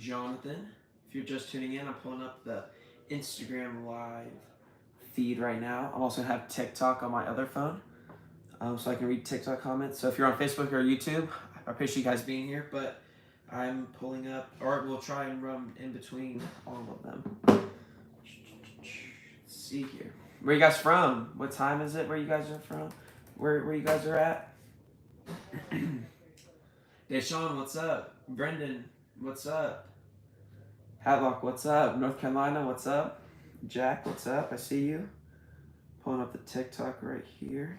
Jonathan. If you're just tuning in, I'm pulling up the Instagram live feed right now. I also have TikTok on my other phone, so I can read TikTok comments. So if you're on Facebook or YouTube, I appreciate you guys being here, but I'm pulling up, or we'll try and run in between all of them. Let's see here. Where you guys from? What time is it? Where you guys are from? Where you guys are at? Deshaun, what's up? Brendan, what's up? Hadlock, what's up? North Carolina, what's up? Jack, what's up? I see you. Pulling up the TikTok right here.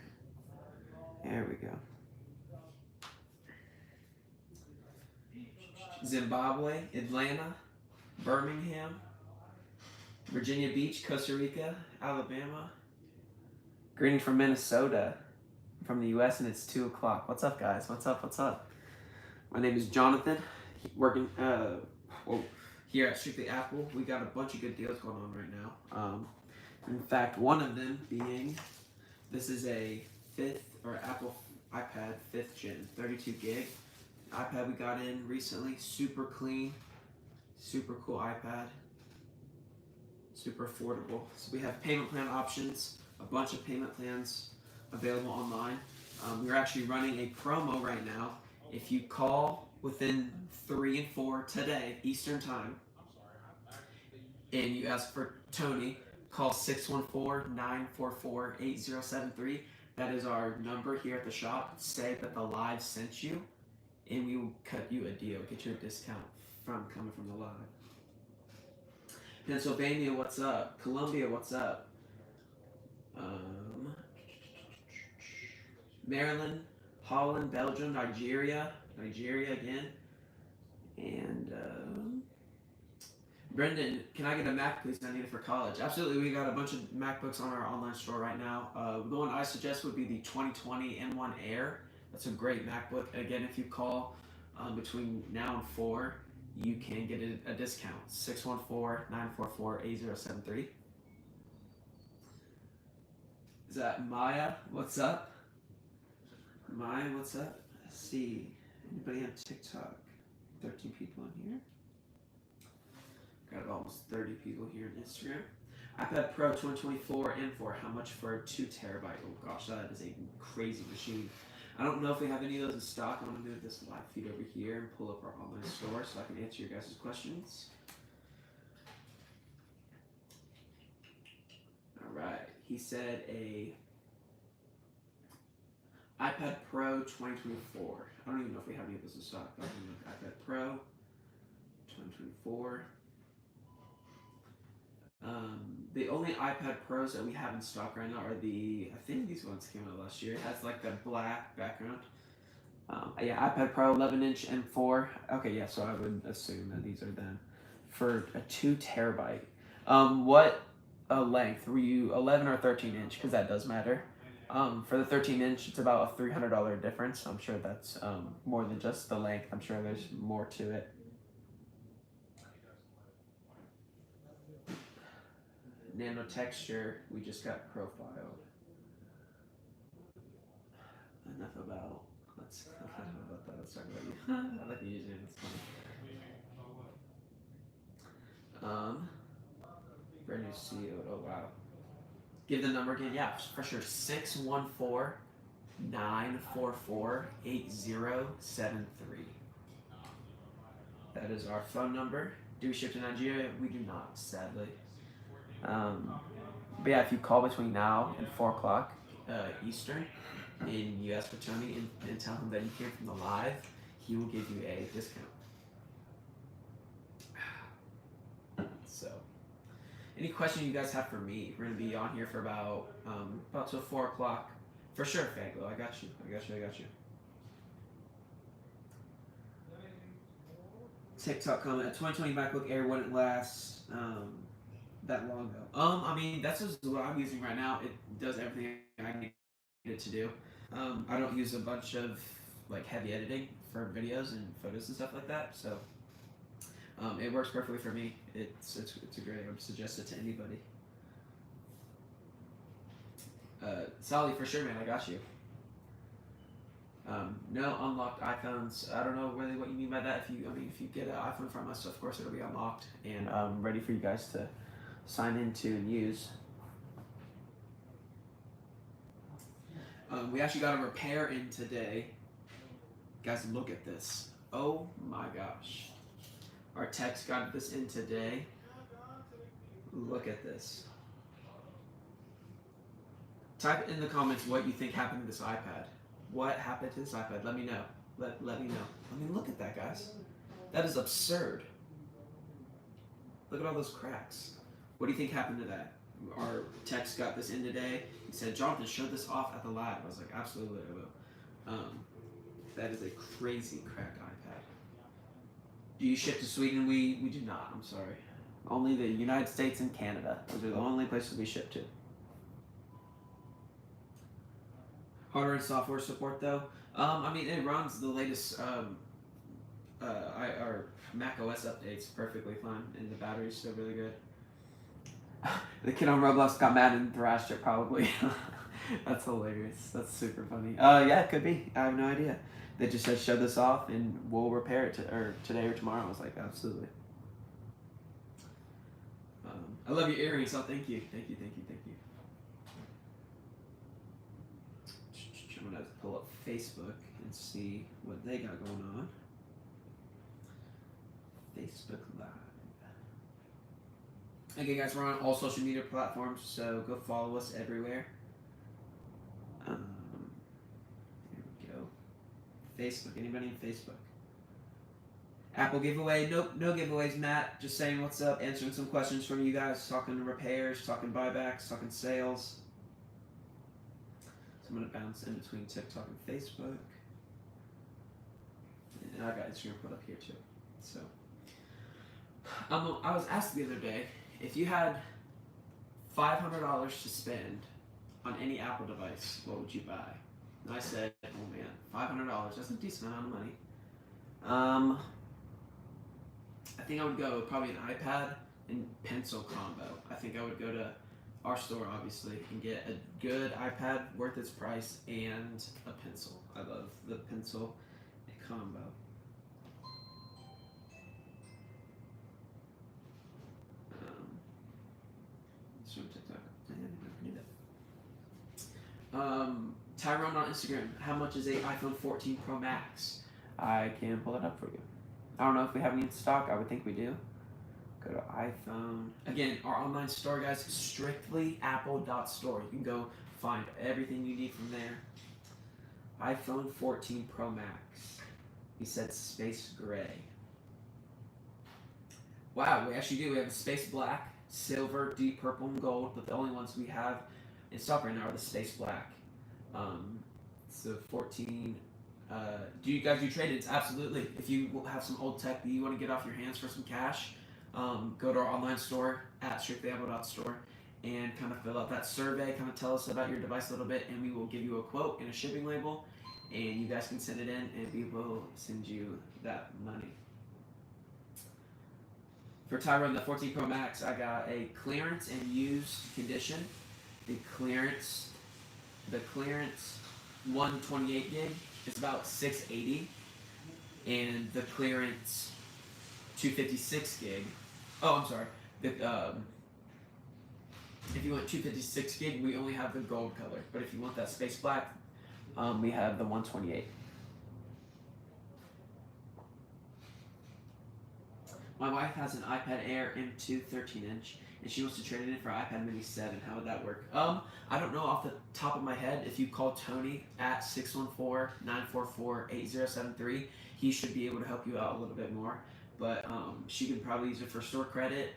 There we go. Zimbabwe, Atlanta, Birmingham, Virginia Beach, Costa Rica, Alabama. Greeting from Minnesota, from the U.S., and it's 2 o'clock. What's up, guys? What's up? What's up? My name is Jonathan. Working here at Strictly Apple. We got a bunch of good deals going on right now. In fact, one of them being this is a Apple iPad 5th gen, 32 gig iPad we got in recently. Super clean, super cool iPad. Super affordable. So we have payment plan options, a bunch of payment plans available online. We're actually running a promo right now. If you call within 3 and 4 today, Eastern Time, and you ask for Tony, call 614-944-8073. That is our number here at the shop. Say that the live sent you, and we will cut you a deal, get you a discount from coming from the live. Pennsylvania, what's up? Colombia, what's up? Maryland, Holland, Belgium, Nigeria again. And Brendan, can I get a Mac, please? I need it for college. Absolutely, we got a bunch of MacBooks on our online store right now. The one I suggest would be the 2020 M1 Air. That's a great MacBook. Again, if you call between now and 4, you can get a discount. 614-944-8073. Is that Maya? What's up? Maya, what's up? Let's see. Anybody on TikTok? 13 people in here. Got almost 30 people here on Instagram. iPad Pro 2024 M4. How much for a 2 terabyte? Oh gosh, that is a crazy machine. I don't know if we have any of those in stock. I'm going to move this live feed over here and pull up our online store so I can answer your guys' questions. Alright, he said a iPad Pro 2024. I don't even know if we have any of those in stock, but I'm going to look iPad Pro 2024. The only iPad Pros that we have in stock right now are I think these ones came out last year. It has like that black background. Yeah, iPad Pro 11-inch M4. Okay, yeah, so I would assume that these are them. For a 2 terabyte. What length? Were you 11 or 13-inch? Because that does matter. For the 13-inch, it's about a $300 difference. I'm sure that's more than just the length. I'm sure there's more to it. Nano texture, we just got profiled. Enough about that. Let's talk about you. I like the username, it's funny. Brand new CEO. Oh wow. Give the number again. Yeah, for sure. 614-944-8073. That is our phone number. Do we ship to Nigeria? We do not, sadly. But yeah, if you call between now and 4 o'clock Eastern, and you ask for Tony and tell him that you came from the live, he will give you a discount. So, any question you guys have for me? We're gonna be on here for about till 4 o'clock. For sure, Faglo. I got you. TikTok comment: 2020 MacBook Air wouldn't last that long ago. I mean, that's just what I'm using right now. It does everything I need it to do. I don't use a bunch of like heavy editing for videos and photos and stuff like that, so it works perfectly for me. It's a great. I would suggest it to anybody. Sally, for sure, man. I got you. No unlocked iPhones. I don't know really what you mean by that. If you get an iPhone from us, of course it'll be unlocked and ready for you guys to sign into and use. We actually got a repair in today. Guys, look at this. Oh my gosh. Our techs got this in today. Look at this. Type in the comments what you think happened to this iPad. What happened to this iPad? Let me know. Let me know. I mean, look at that, guys. That is absurd. Look at all those cracks. What do you think happened to that? Our techs got this in today. He said, Jonathan, show this off at the lab. I was like, absolutely, I will. That is a crazy cracked iPad. Do you ship to Sweden? We do not. I'm sorry. Only the United States and Canada. Those are the only places we ship to. Hardware and software support, though. I mean, it runs the latest our Mac OS updates perfectly fine, and the battery's still really good. The kid on Roblox got mad and thrashed it, probably. That's hilarious. That's super funny. Yeah, it could be. I have no idea. They just said show this off and we'll repair it today or tomorrow. I was like, absolutely. I love your earrings. Oh, thank you. Thank you. I'm gonna pull up Facebook and see what they got going on. Facebook Live. Okay, guys, we're on all social media platforms, so go follow us everywhere. Here we go. Facebook. Anybody in Facebook? Apple giveaway. Nope, no giveaways, Matt. Just saying what's up, answering some questions from you guys, talking repairs, talking buybacks, talking sales. So I'm going to bounce in between TikTok and Facebook. And I've got Instagram put up here too. So, I was asked the other day, if you had $500 to spend on any Apple device, what would you buy? And I said, oh man, $500, that's a decent amount of money. I think I would go probably an iPad and pencil combo. I think I would go to our store, obviously, and get a good iPad worth its price and a pencil. I love the pencil combo. Tyrone on Instagram, how much is a iPhone 14 Pro Max? I can pull it up for you. I don't know if we have any in stock. I would think we do. Go to iPhone. Again, our online store, guys, strictly apple.store. You can go find everything you need from there. iPhone 14 Pro Max. He said space gray. Wow, we actually do. We have space black, silver, deep purple, and gold, but the only ones we have in stock right now are the space black. So 14. Do you guys do trade-ins? Absolutely. If you have some old tech that you want to get off your hands for some cash, go to our online store at strictlyapple.store and kind of fill out that survey, kind of tell us about your device a little bit, and we will give you a quote and a shipping label, and you guys can send it in, and we will send you that money. For Tyrone, the 14 Pro Max, I got a clearance and used condition. The clearance 128 gig is about $680, and the clearance 256 gig. Oh, I'm sorry. If you want 256 gig, we only have the gold color. But if you want that space black, we have the 128. My wife has an iPad Air M2 13-inch, and she wants to trade it in for iPad Mini 7. How would that work? I don't know off the top of my head. If you call Tony at 614-944-8073, he should be able to help you out a little bit more. But she could probably use it for store credit,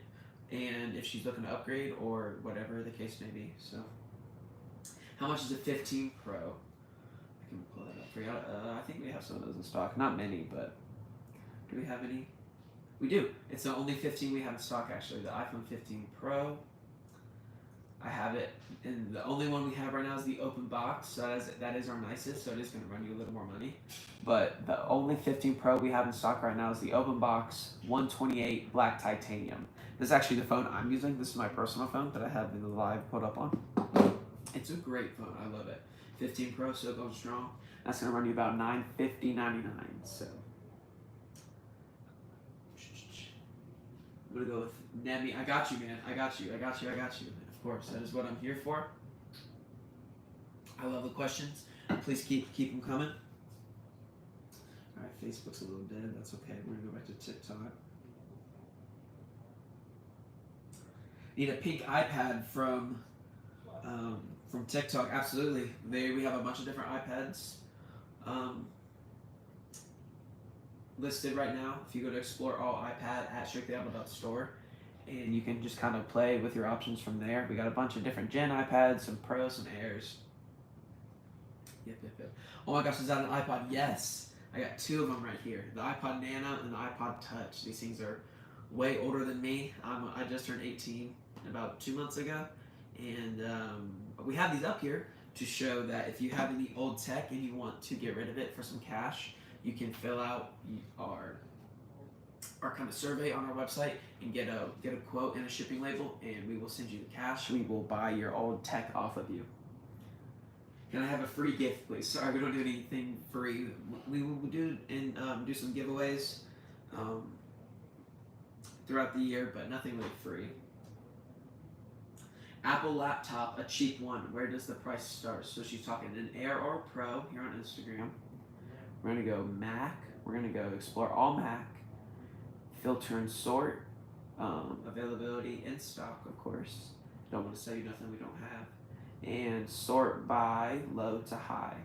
and if she's looking to upgrade or whatever the case may be. So, how much is a 15 Pro? I can pull that up for you. I think we have some of those in stock. Not many, but do we have any? We do. It's the only 15 we have in stock, actually. The iPhone 15 Pro. I have it, and the only one we have right now is the open box. So that is our nicest, so it is going to run you a little more money. But the only 15 Pro we have in stock right now is the open box 128 black titanium. This is actually the phone I'm using. This is my personal phone that I have in the live put up on. It's a great phone. I love it. 15 Pro, still going strong. That's going to run you about $950.99. So I'm going to go with Nemi. I got you, man. I got you. Of course, that is what I'm here for. I love the questions. Please keep them coming. All right, Facebook's a little dead. That's okay. We're going to go back to TikTok. Need a pink iPad from TikTok. Absolutely. We have a bunch of different iPads listed right now. If you go to explore all iPad at strictlyapple.store, and you can just kind of play with your options from there. We got a bunch of different Gen iPads, some Pros, some Airs. Yep. Oh my gosh, is that an iPod? Yes. I got two of them right here. The iPod Nano and the iPod Touch. These things are way older than me. I just turned 18 about 2 months ago. And we have these up here to show that if you have any old tech and you want to get rid of it for some cash, you can fill out our kind of survey on our website and get a quote and a shipping label, and we will send you the cash. We will buy your old tech off of you. Can I have a free gift, please? Sorry, we don't do anything free. We will do some giveaways throughout the year, but nothing really free. Apple laptop, a cheap one. Where does the price start? So she's talking an Air or Pro here on Instagram. We're going to go Mac. We're going to go explore all Mac. Filter and sort. Availability in stock, of course. Don't want to sell you nothing we don't have. And sort by low to high.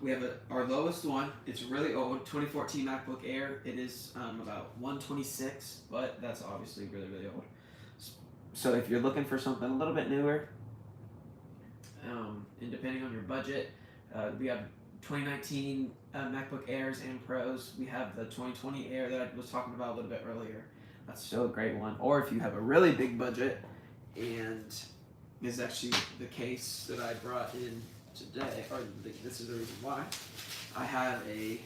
We have our lowest one. It's really old, 2014 MacBook Air. It is about 126, but that's obviously really, really old. So if you're looking for something a little bit newer, and depending on your budget, we have 2019 MacBook Airs and Pros. We have the 2020 Air that I was talking about a little bit earlier. That's still a great one. Or if you have a really big budget, and this is actually the case that I brought in today, or this is the reason why. I have a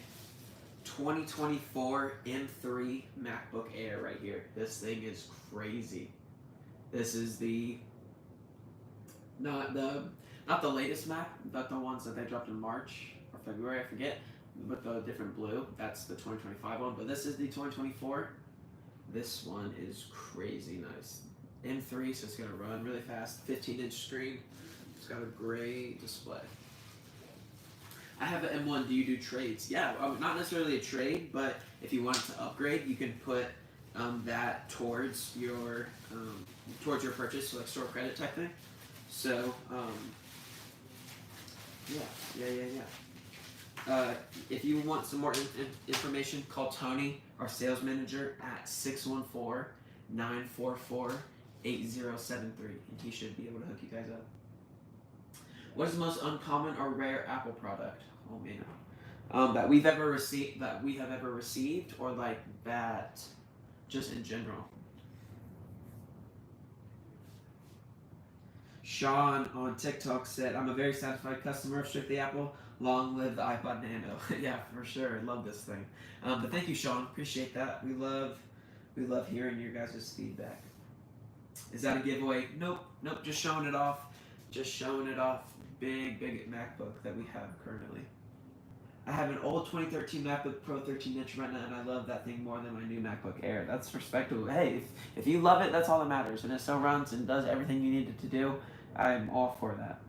2024 M3 MacBook Air right here. This thing is crazy. This is not the latest Mac, but the ones that they dropped in March or February, I forget, with the different blue. That's the 2025 one, but this is the 2024. This one is crazy nice. M3, so it's going to run really fast. 15-inch screen. It's got a great display. I have an M1. Do you do trades? Yeah, not necessarily a trade, but if you wanted to upgrade, you can put that towards your purchase, so like store credit type thing. So, if you want some more information, call Tony, our sales manager, at 614-944-8073, and he should be able to hook you guys up. What is the most uncommon or rare Apple product? Oh man, that we have ever received, or like that, just in general. Sean on TikTok said, "I'm a very satisfied customer of Strictly Apple. Long live the iPod Nano." Yeah, for sure. I love this thing. But thank you, Sean. Appreciate that. We love hearing your guys' feedback. Is that a giveaway? Nope. Just showing it off. Big MacBook that we have currently. I have an old 2013 MacBook Pro 13-inch Retina, and I love that thing more than my new MacBook Air. That's respectable. Hey, if you love it, that's all that matters, and it still runs and does everything you need it to do. I'm all for that.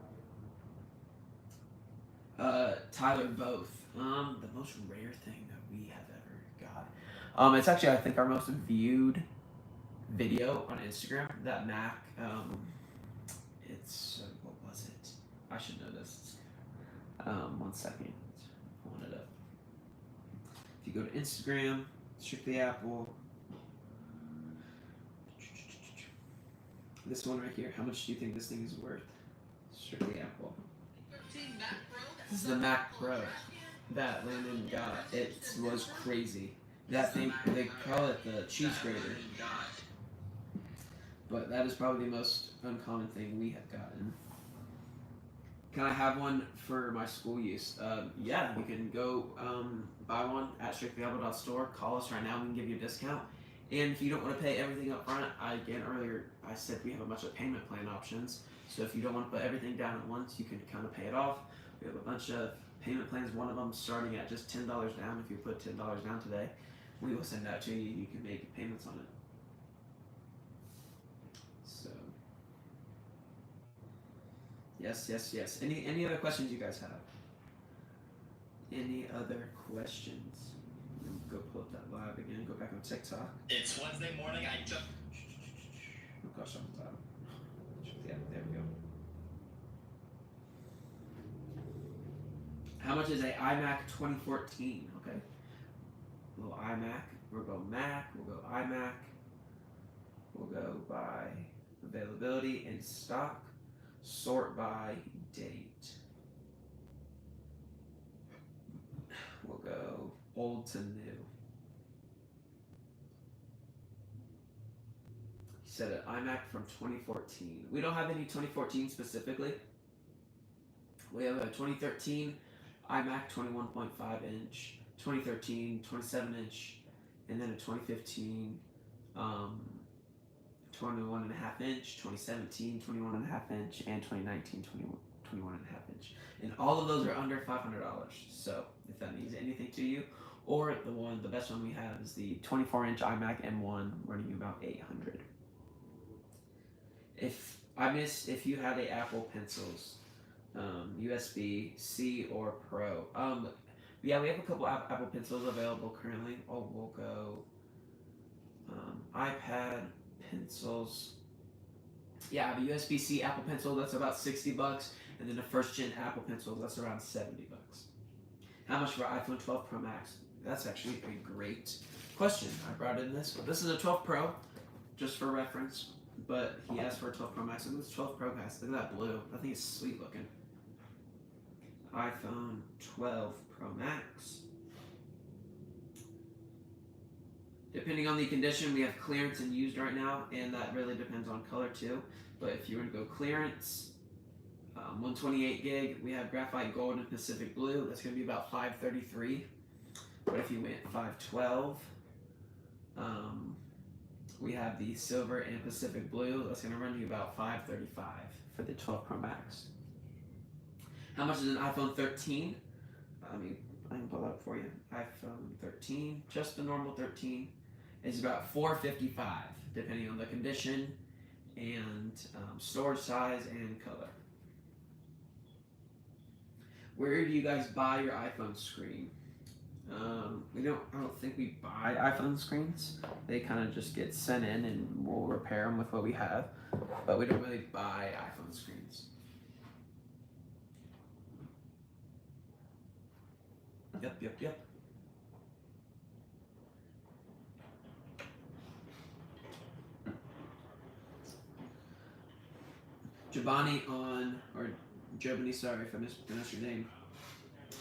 Tyler, both. The most rare thing that we have ever got. It's actually, I think, our most viewed video on Instagram. That Mac. It's what was it? I should know this. 1 second. Pulling it up. If you go to Instagram, Strictly Apple. This one right here. How much do you think this thing is worth? Strictly Apple. This is the Mac Pro that Landon got. It was crazy. That thing, they call it the cheese grater. But that is probably the most uncommon thing we have gotten. Can I have one for my school use? Yeah, you can go buy one at strictlyapple.store. Call us right now. We can give you a discount. And if you don't want to pay everything up front, earlier I said we have a bunch of payment plan options. So if you don't want to put everything down at once, you can kind of pay it off. We have a bunch of payment plans. One of them starting at just $10 down. If you put $10 down today, we will send that to you. You can make payments on it. So yes. Any other questions you guys have? Any other questions? Go pull up that live again. Go back on TikTok. It's Wednesday morning. I just. Oh gosh, I'm loud. Yeah, there we go. How much is a iMac 2014? Okay. A little iMac. We'll go Mac. We'll go iMac. We'll go by availability in stock. Sort by date. We'll go old to new. He said an iMac from 2014. We don't have any 2014 specifically. We have a 2013 iMac 21.5 inch, 2013 27 inch, and then a 2015 21 and a half inch, 2017 21 and a half inch, and 2019 21 and a half inch. And all of those are under $500. So if that means anything to you, or the best one we have is the 24-inch iMac M1 running about $800. If you had a Apple Pencils, USB-C or Pro. Yeah, we have a couple Apple Pencils available currently. Oh, we'll go iPad Pencils. Yeah, the USB-C Apple Pencil, that's about $60, and then the first-gen Apple Pencil, that's around $70. How much for iPhone 12 Pro Max? That's actually a great question. I brought in this. This is a 12 Pro, just for reference, but he asked for a 12 Pro Max. Look at this 12 Pro, guys. Look at that blue. I think it's sweet looking. iPhone 12 Pro Max. Depending on the condition, we have clearance and used right now, and that really depends on color too. But if you were to go clearance, 128 gig, we have graphite gold and Pacific blue. That's going to be about $533. But if you went 512, we have the silver and Pacific blue. That's going to run you about $535 for the 12 Pro Max. How much is an iPhone 13? I can pull that up for you. iPhone 13, just the normal 13, is about $455, depending on the condition and storage size and color. Where do you guys buy your iPhone screen? I don't think we buy iPhone screens. They kind of just get sent in and we'll repair them with what we have, but we don't really buy iPhone screens. Yep. Jobani, sorry if I mispronounced your name,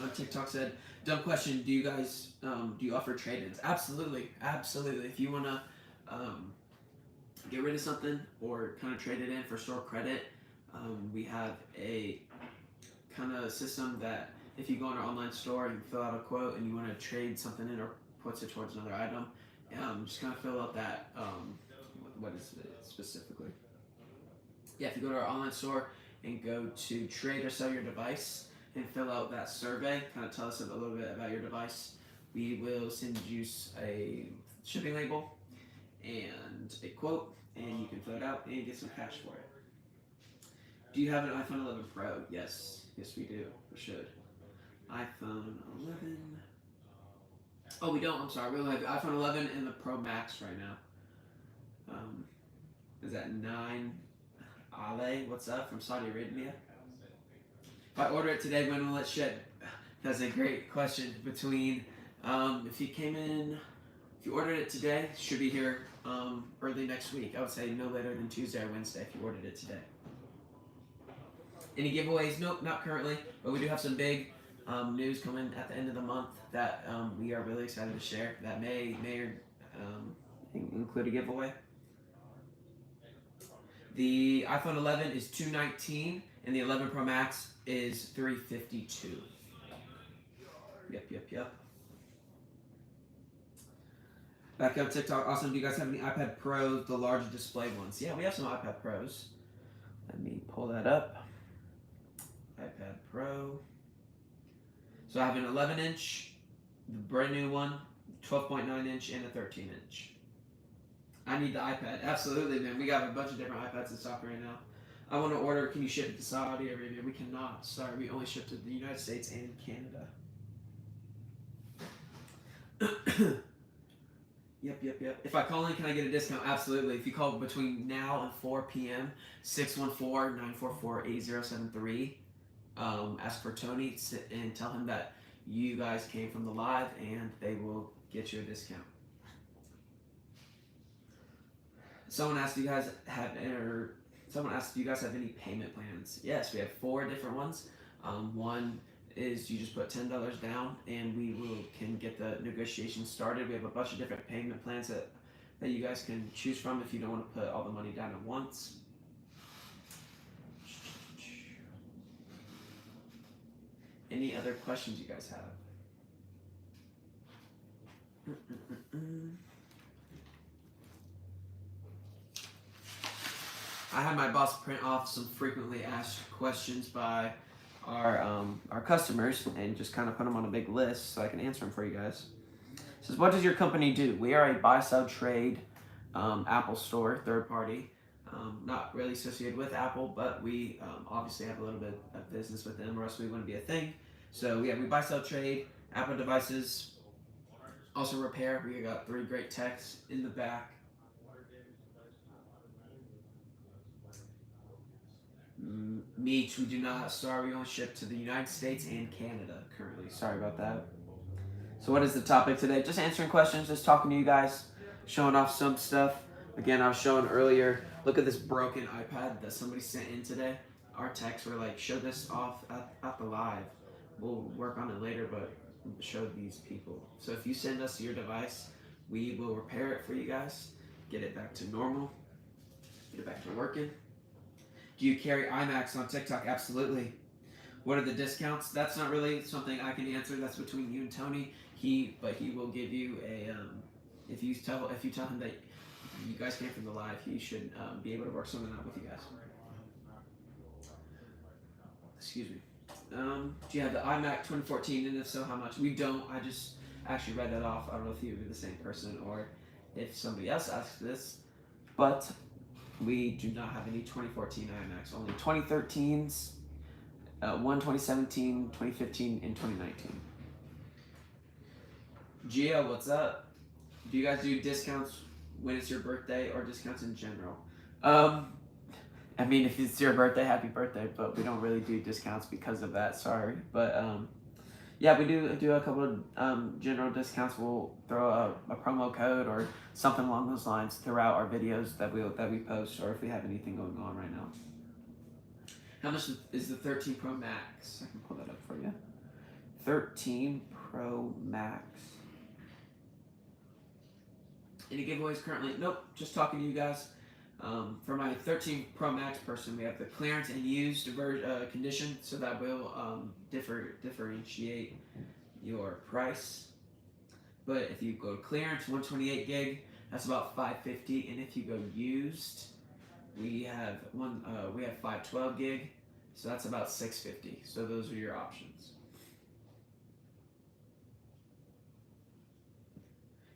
on TikTok said, dumb question, do you guys, do you offer trade-ins? Absolutely. If you want to get rid of something or kind of trade it in for store credit, we have a kind of system that if you go on our online store and fill out a quote and you want to trade something in or puts it towards another item, just kind of fill out that, what is it specifically? Yeah, if you go to our online store and go to trade or sell your device and fill out that survey, kind of tell us a little bit about your device, we will send you a shipping label and a quote, and you can fill it out and get some cash for it. Do you have an iPhone 11 Pro? Yes, we do. We should. iPhone 11. Oh, we don't. I'm sorry. We only have iPhone 11 and the Pro Max right now. Is that 9? Ale, what's up from Saudi Arabia? If I order it today, when will it ship? That's a great question. Between, if you ordered it today, it should be here early next week. I would say no later than Tuesday or Wednesday if you ordered it today. Any giveaways? Nope, not currently, but we do have some big news coming at the end of the month that we are really excited to share. That may include a giveaway. The iPhone 11 is $219, and the 11 Pro Max is $352. Yep. Back up TikTok. Awesome. Do you guys have any iPad Pros, the large display ones? Yeah, we have some iPad Pros. Let me pull that up. iPad Pro. So I have an 11-inch, the brand new one, 12.9-inch, and a 13-inch. I need the iPad. Absolutely, man. We got a bunch of different iPads in stock right now. I want to order. Can you ship it to Saudi Arabia? We cannot. Sorry, we only ship to the United States and Canada. Yep. If I call in, can I get a discount? Absolutely. If you call between now and 4 p.m., 614-944-8073, ask for Tony and tell him that you guys came from the live, and they will get you a discount. Someone asked, do you guys have any payment plans? Yes, we have 4 different ones. One is you just put $10 down, and we can get the negotiation started. We have a bunch of different payment plans that you guys can choose from if you don't want to put all the money down at once. Any other questions you guys have? I had my boss print off some frequently asked questions by our customers and just kind of put them on a big list so I can answer them for you guys. It says, what does your company do? We are a buy, sell, trade Apple store, third party. Not really associated with Apple, but we obviously have a little bit of business with them, or else we wouldn't be a thing. So yeah, we buy, sell, trade Apple devices, also repair. We got 3 great techs in the back. Meat, we do not. Sorry, we only ship to the United States and Canada currently. Sorry about that. So what is the topic today? Just answering questions, just talking to you guys, showing off some stuff. Again, I was showing earlier, look at this broken iPad that somebody sent in today. Our techs were like, show this off at the live. We'll work on it later, but show these people. So if you send us your device, we will repair it for you guys, get it back to normal, get it back to working. Do you carry iMacs on TikTok? Absolutely. What are the discounts? That's not really something I can answer. That's between you and Tony. But he will give you a if you tell him that you guys came from the live, he should be able to work something out with you guys. Excuse me. Do you have the iMac 2014, and if so, how much? We don't. I just actually read that off. I don't know if you would be the same person or if somebody else asked this, but we do not have any 2014 iMacs. Only 2013s, one 2017, 2015, and 2019. Gio, what's up? Do you guys do discounts when it's your birthday or discounts in general? I mean, if it's your birthday, happy birthday, but we don't really do discounts because of that, sorry. But yeah, we do a couple of general discounts. We'll throw a promo code or something along those lines throughout our videos that we post, or if we have anything going on right now. How much is the 13 Pro Max? I can pull that up for you. 13 Pro Max. Any giveaways currently? Nope, just talking to you guys. For my 13 Pro Max person, we have the clearance and used condition, so that will differentiate your price. But if you go clearance, 128 gig, that's about $550, and if you go used, we have 512 gig, so that's about $650. So those are your options.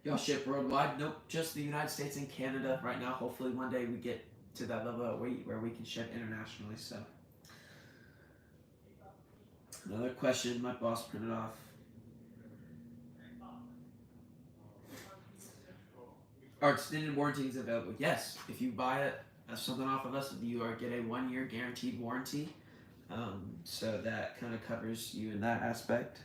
Y'all ship worldwide? Nope, just the United States and Canada right now. Hopefully one day we get to that level where we can ship internationally. So another question my boss printed off. Are extended warranties available? Yes, if you buy something off of us, you get a 1-year guaranteed warranty. So that kind of covers you in that aspect.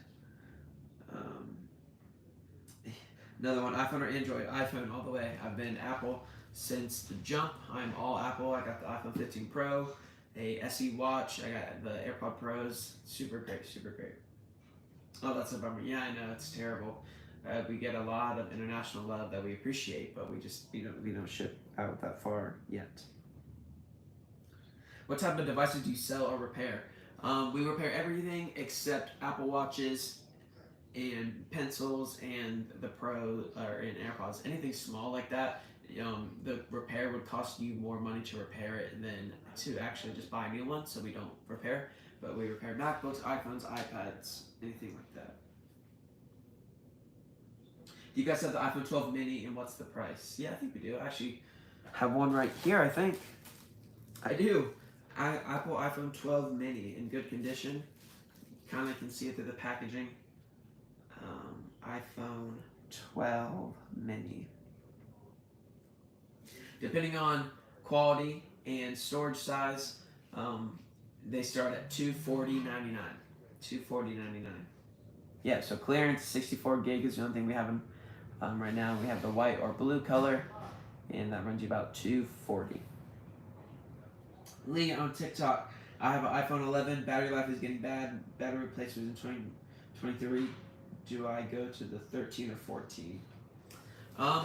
Another one, iPhone or Android? iPhone all the way. I've been Apple since the jump. I'm all Apple. I got the iPhone 15 Pro, a SE watch. I got the AirPod Pros. Super great, super great. Oh, that's a bummer. Yeah, I know, it's terrible. We get a lot of international love that we appreciate, but we don't ship out that far yet. What type of devices do you sell or repair? We repair everything except Apple Watches, and pencils and the Pro or in AirPods, anything small like that, the repair would cost you more money to repair it than to actually just buy a new one. So we don't repair, but we repair MacBooks, iPhones, iPads, anything like that. Do you guys have the iPhone 12 mini, and what's the price? Yeah, I think we do. I actually have one right here, I think. I do. Apple iPhone 12 mini in good condition. Kind of can see it through the packaging. iPhone 12 mini. Depending on quality and storage size, they start at $240.99. $240.99. Yeah, so clearance 64 gig is the only thing we have in right now. We have the white or blue color, and that runs you about $240. Lee on TikTok. I have an iPhone 11. Battery life is getting bad. Battery replacement in 2023. Do I go to the 13 or 14?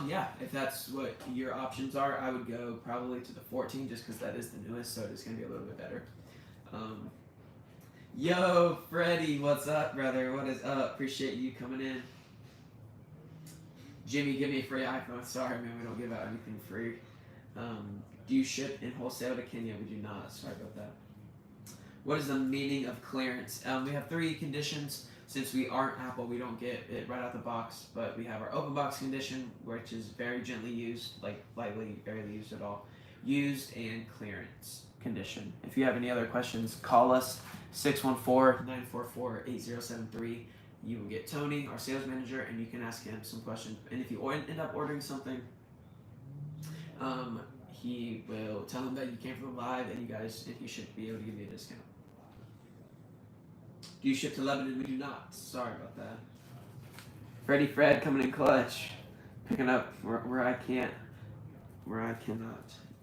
Yeah, if that's what your options are, I would go probably to the 14 just because that is the newest, so it's going to be a little bit better. Yo, Freddie, what's up, brother? What is up? Appreciate you coming in. Jimmy, give me a free iPhone. Sorry, man, we don't give out anything free. Do you ship in wholesale to Kenya? We do not. Sorry about that. What is the meaning of clearance? We have 3 conditions. Since we aren't Apple, we don't get it right out the box, but we have our open box condition, which is very gently used, like lightly, barely used at all. Used and clearance condition. If you have any other questions, call us 614-944-8073. You will get Tony, our sales manager, and you can ask him some questions. And if you end up ordering something, he will tell him that you came from the live, and he should be able to give you a discount. Do you ship to Lebanon? We do not. Sorry about that. Freddie Fred coming in clutch, picking up where I cannot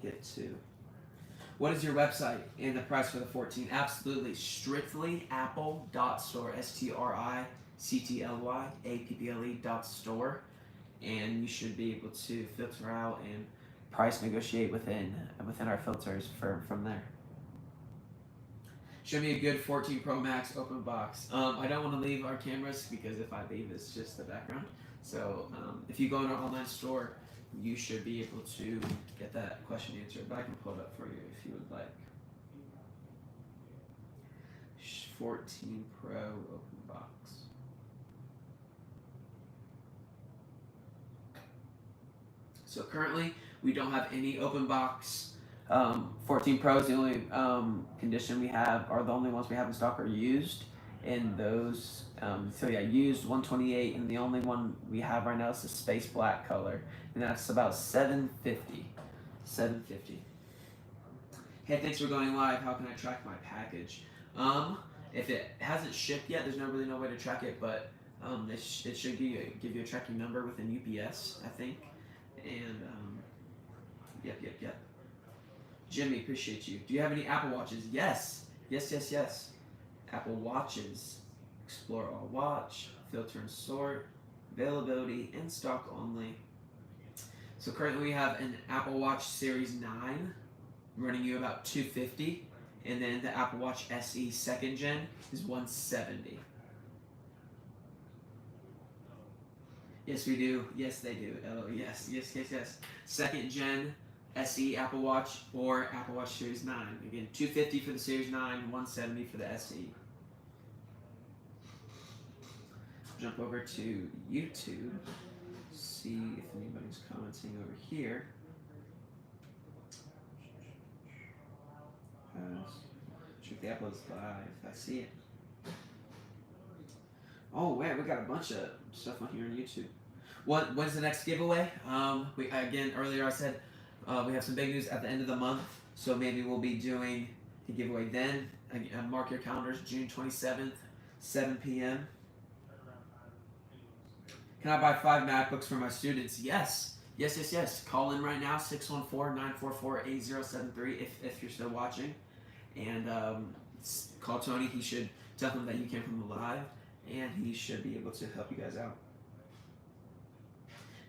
get to. What is your website and the price for the 14? Absolutely, strictly apple.store, STRICTLYAPPLE.store, and you should be able to filter out and price negotiate within our filters from there. Show me a good 14 Pro Max open box. I don't want to leave our cameras because if I leave, it's just the background. So if you go in our online store, you should be able to get that question answered. But I can pull it up for you if you would like. 14 Pro open box. So currently, we don't have any open box. 14 Pro is the only condition we have, or the only ones we have in stock are used. And those, used 128, and the only one we have right now is the space black color, and that's about $750. $750. Hey, thanks for going live. How can I track my package? If it hasn't shipped yet, there's no way to track it, but it should give you a tracking number within UPS, I think. And yep. Jimmy, appreciate you. Do you have any Apple Watches? Yes. Apple Watches. Explore all watch, filter and sort, availability, in stock only. So currently we have an Apple Watch Series 9 running you about $250, and then the Apple Watch SE 2nd Gen is $170. Yes, we do. Yes, they do. Oh, yes. 2nd Gen SE Apple Watch or Apple Watch Series 9. Again, $250 for the Series 9, $170 for the SE. Jump over to YouTube, see if anybody's commenting over here. Check the Apple's live. I see it. Oh, wait, we got a bunch of stuff on here on YouTube. When's the next giveaway? Earlier I said we have some big news at the end of the month, so maybe we'll be doing the giveaway then. Mark your calendars, June 27th, 7 p.m. Can I buy 5 MacBooks for my students? Yes. Call in right now, 614-944-8073 if you're still watching. And call Tony. He should tell him that you came from the live, and he should be able to help you guys out.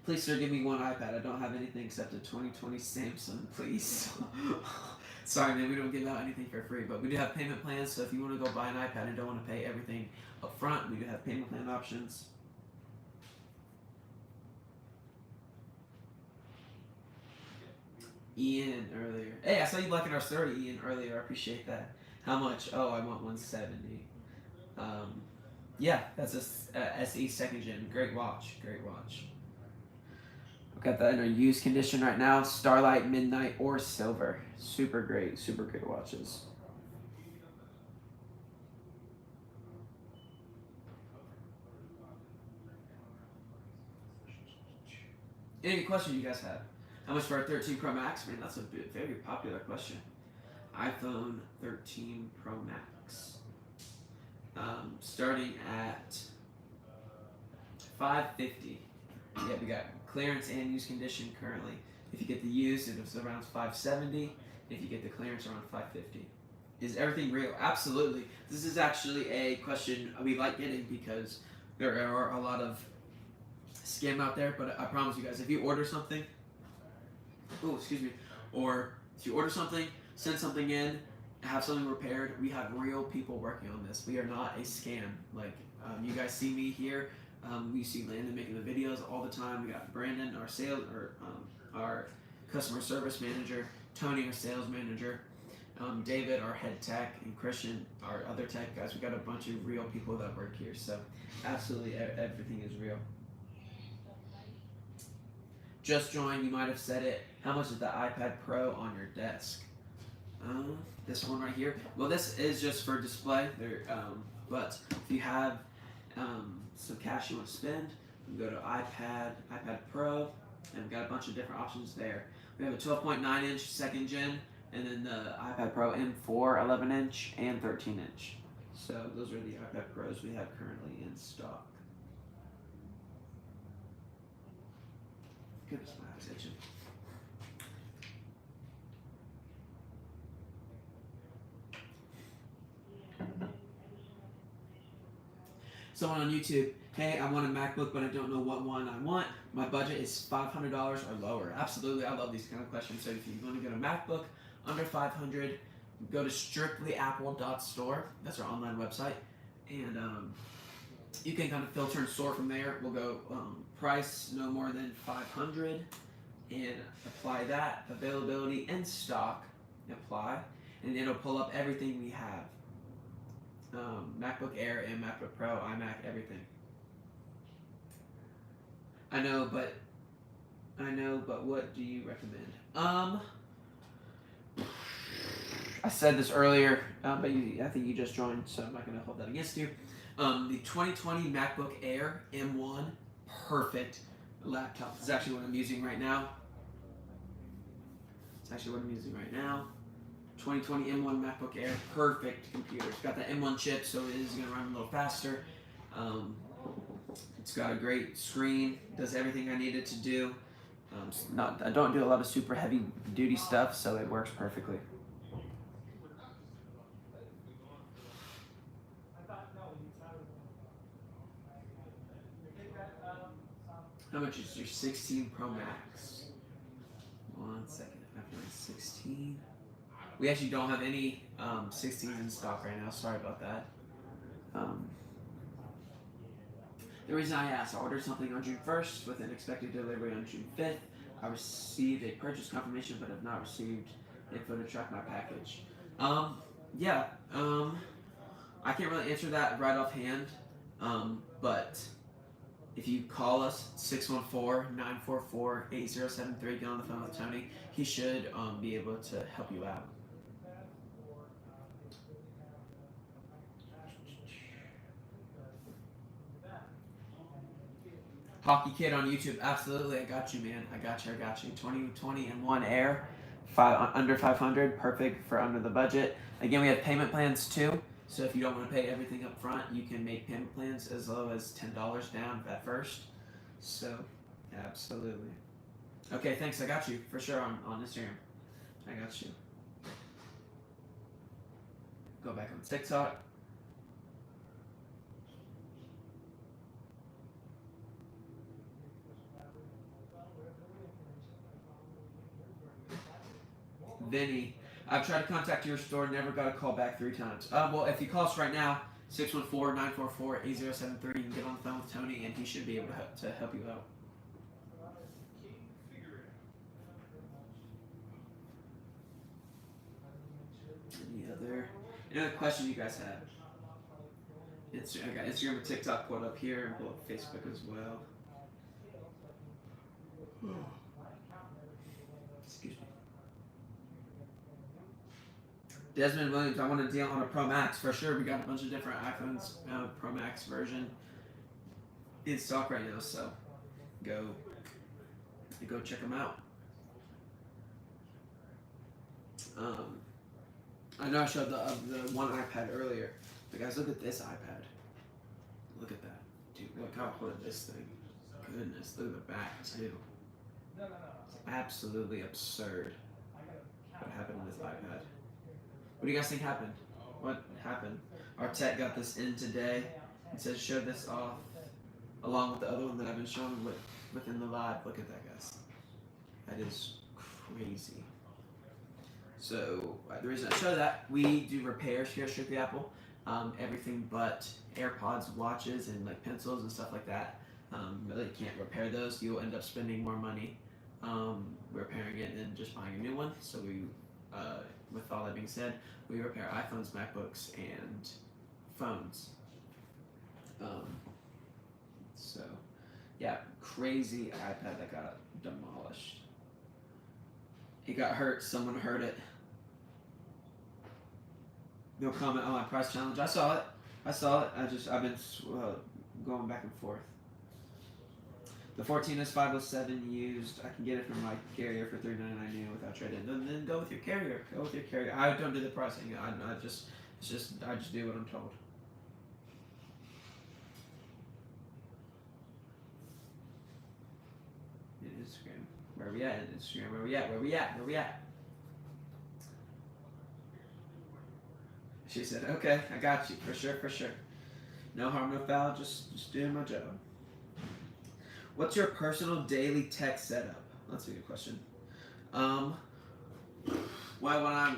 Please, sir, give me one iPad. I don't have anything except a 2020 Samsung, please. Sorry, man, we don't give out anything for free, but we do have payment plans. So if you want to go buy an iPad and don't want to pay everything up front, we do have payment plan options. Ian earlier. Hey, I saw you liking our story, Ian, earlier. I appreciate that. How much? Oh, I want 170. Yeah, that's a SE second gen. Great watch. Great watch. We've got that in our used condition right now. Starlight, Midnight, or Silver. Super great watches. Any questions you guys have? How much for our 13 Pro Max? Man, that's a very popular question. iPhone 13 Pro Max. Starting at $550. Yeah, we got clearance and used condition currently. If you get the used, it was around $570. If you get the clearance, around $550. Is everything real? Absolutely. This is actually a question we like getting because there are a lot of scam out there. But I promise you guys, if you order something, or if you order something, send something in, have something repaired, we have real people working on this. We are not a scam. Like you guys see me here. We see Landon making the videos all the time. We got Brandon, our customer service manager, Tony, our sales manager, David, our head tech, and Christian, our other tech guys. We got a bunch of real people that work here. So absolutely everything is real. Just joined, you might have said it. How much is the iPad Pro on your desk? This one right here. Well, this is just for display. But if you have some cash you want to spend, you can go to iPad Pro, and we've got a bunch of different options there. We have a 12.9 inch second gen, and then the iPad Pro M4 11 inch and 13 inch. So those are the iPad Pros we have currently in stock. Goodness, my eyes itching. Someone on YouTube, hey, I want a MacBook, but I don't know what one I want. My budget is $500 or lower. Absolutely, I love these kind of questions. So if you want to get a MacBook under $500, go to strictlyapple.store. That's our online website, and you can kind of filter and sort from there. We'll go price no more than $500, and apply that, availability in stock, apply, and it'll pull up everything we have. MacBook Air and MacBook Pro, iMac, everything. I know, but what do you recommend? I said this earlier, but I think you just joined, so I'm not going to hold that against you. The 2020 MacBook Air M1, perfect laptop. This is actually what I'm using right now. 2020 M1 MacBook Air, perfect computer. It's got the M1 chip, so it is going to run a little faster. It's got a great screen, does everything I need it to do. I don't do a lot of super heavy duty stuff, so it works perfectly. How much is your 16 Pro Max? 1 second, iPhone 16. We actually don't have any 16s in stock right now. Sorry about that. The reason I asked, I ordered something on June 1st with an expected delivery on June 5th. I received a purchase confirmation, but have not received info to track my package. I can't really answer that right offhand, but if you call us, 614-944-8073, get on the phone with Tony. He should be able to help you out. Hockey Kid on YouTube, absolutely, I got you, man. I got you. 2020 M1 Air, under 500, perfect for under the budget. Again, we have payment plans too. So if you don't want to pay everything up front, you can make payment plans as low as $10 down at first. So, absolutely. Okay, thanks. I got you for sure on Instagram. I got you. Go back on TikTok. Vinny, I've tried to contact your store, never got a call back 3 times. Well, if you call us right now, 614-944-8073, you can get on the phone with Tony, and he should be able to help you out. Any other questions you guys have? I got Instagram and TikTok pulled up here, and pull up Facebook as well. Excuse me. Desmond Williams, I want to deal on a Pro Max for sure. We got a bunch of different iPhones, Pro Max version in stock right now, so go check them out. I know I showed the one iPad earlier, but guys, look at this iPad. Look at that, dude. Look how good this thing. Goodness, look at the back too. It's absolutely absurd what happened with this iPad. What do you guys think happened? What happened? Our tech got this in today. It says show this off along with the other one that I've been showing within the live. Look at that, guys. That is crazy. So the reason I show that, we do repairs here at Strictly Apple. Everything but AirPods, watches, and like pencils and stuff like that. Really can't repair those. You'll end up spending more money repairing it than just buying a new one. So we, with all that being said, we repair iPhones, MacBooks, and phones. So yeah, crazy iPad that got demolished. It got hurt. Someone heard it. No comment on my price challenge. I saw it. I've been going back and forth. The 14 is 507 used. I can get it from my carrier for $399 new without trade-in. Then go with your carrier. I don't do the pricing. I just do what I'm told. Instagram. Where we at? Instagram. Where we at? She said, okay, I got you, for sure. No harm, no foul, just doing my job. What's your personal daily tech setup? That's a good question. Well, when I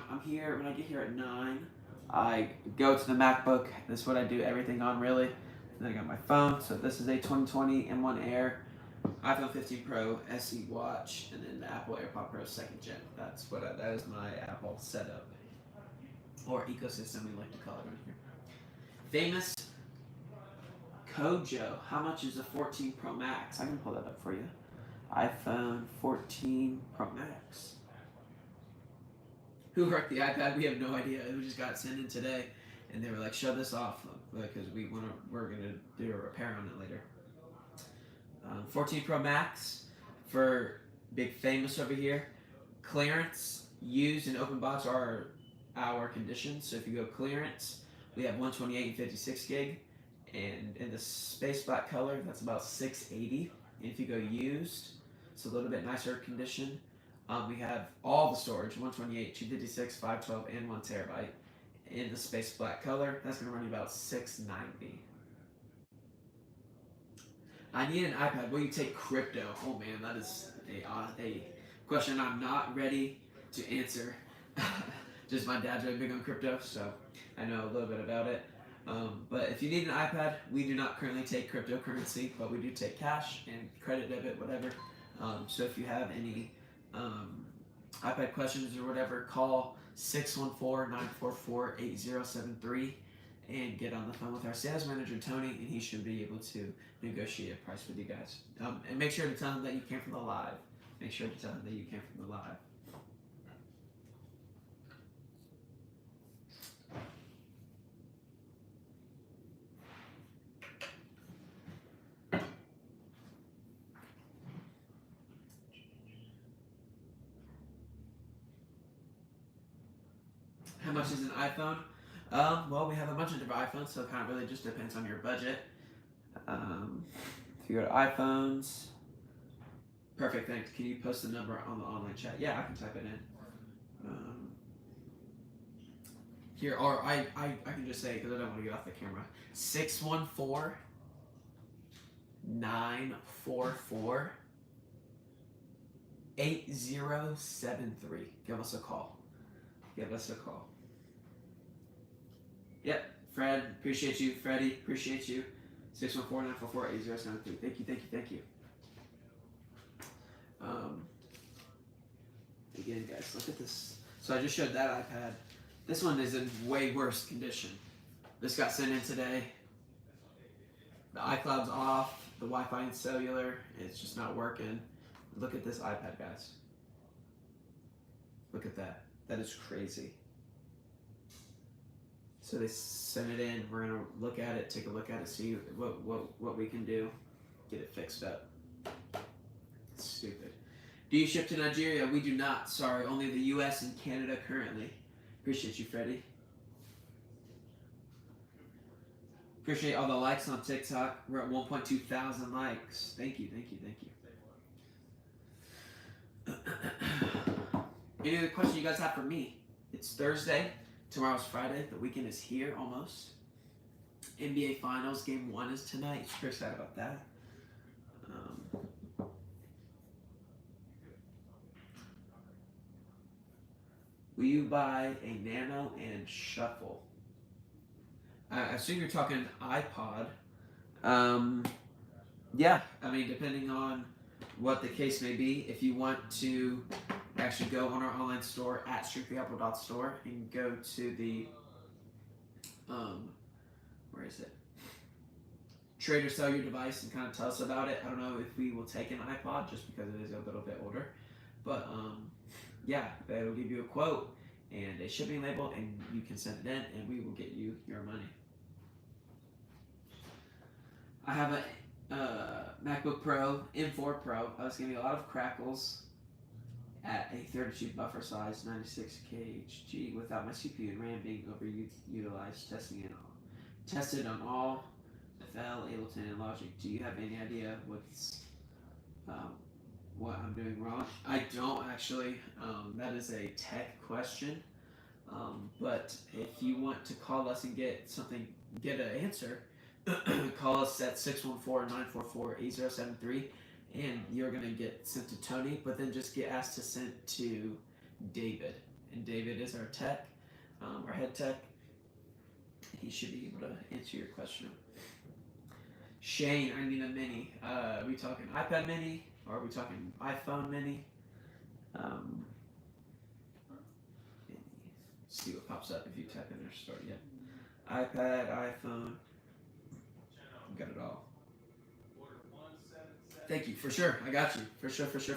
get here at 9, I go to the MacBook. This is what I do everything on, really. And then I got my phone. So this is a 2020 M1 Air, iPhone 15 Pro, SE watch, and then the Apple AirPod Pro 2nd Gen. That is my Apple setup. Or ecosystem, we like to call it right here. Famous Kojo. How much is a 14 Pro Max? I can pull that up for you. iPhone 14 Pro Max. Who hurt the iPad? We have no idea. It just got sent in today, and they were like, "Shut this off," because we're gonna do a repair on it later. 14 Pro Max for Big Famous over here. Clearance, used, and open box are our conditions. So if you go clearance, we have 128 and 56 gig, and in the space black color, that's about 680. And if you go used, it's a little bit nicer condition. We have all the storage: 128, 256, 512, and 1 terabyte. In the space black color, that's going to run you about 690. I need an iPad. Will you take crypto? Oh man, that is a question I'm not ready to answer. Just my dad's really big on crypto, so I know a little bit about it. But if you need an iPad, we do not currently take cryptocurrency, but we do take cash and credit, debit, whatever. So if you have any iPad questions or whatever, call 614-944-8073 and get on the phone with our sales manager, Tony, and he should be able to negotiate a price with you guys. And make sure to tell him that you came from the live. How much is an iPhone? Well, we have a bunch of different iPhones, so it kind of really just depends on your budget. If you go to iPhones, perfect, thanks. Can you post the number on the online chat? Yeah, I can type it in. Here, or I can just say, because I don't want to get off the camera, 614-944-8073. Give us a call. give us a call. Yep, Fred, appreciate you. Freddie, appreciate you. 614-944-8073. Thank you. Again, guys, look at this. So I just showed that iPad. This one is in way worse condition. This got sent in today. The iCloud's off. The Wi-Fi and cellular, it's just not working. Look at this iPad, guys. Look at that. That is crazy. So they sent it in. We're gonna look at it, take a look at it, see what we can do, get it fixed up. It's stupid. Do you ship to Nigeria? We do not. Sorry, only the U.S. and Canada currently. Appreciate you, Freddie. Appreciate all the likes on TikTok. We're at 1.2 thousand likes. Thank you. Any other question you guys have for me? It's Thursday. Tomorrow's Friday. The weekend is here almost. NBA Finals Game 1 is tonight. Super excited about that. Will you buy a Nano and Shuffle? I assume you're talking iPod. Yeah, I mean, depending on what the case may be, if you want to actually go on our online store at strictlyapple.store and go to the, where is it? Trade or sell your device and kind of tell us about it. I don't know if we will take an iPod just because it is a little bit older, but yeah, it'll give you a quote and a shipping label, and you can send it in, and we will get you your money. I have a MacBook Pro M4 Pro. I was getting a lot of crackles at a 32 buffer size, 96 kHz without my CPU and RAM being overutilized. Tested on all FL, Ableton, and Logic. Do you have any idea what I'm doing wrong? I don't actually. That is a tech question. But if you want to call us and get an answer, call us at 614-944-8073, and you're going to get sent to Tony, but then just get asked to send to David. And David is our tech, our head tech. He should be able to answer your question. Shane, I need a mini. Are we talking iPad mini, or are we talking iPhone mini? See what pops up if you type in our store. Yeah. iPad, iPhone. Got it all. Thank you. For sure. I got you. For sure. For sure.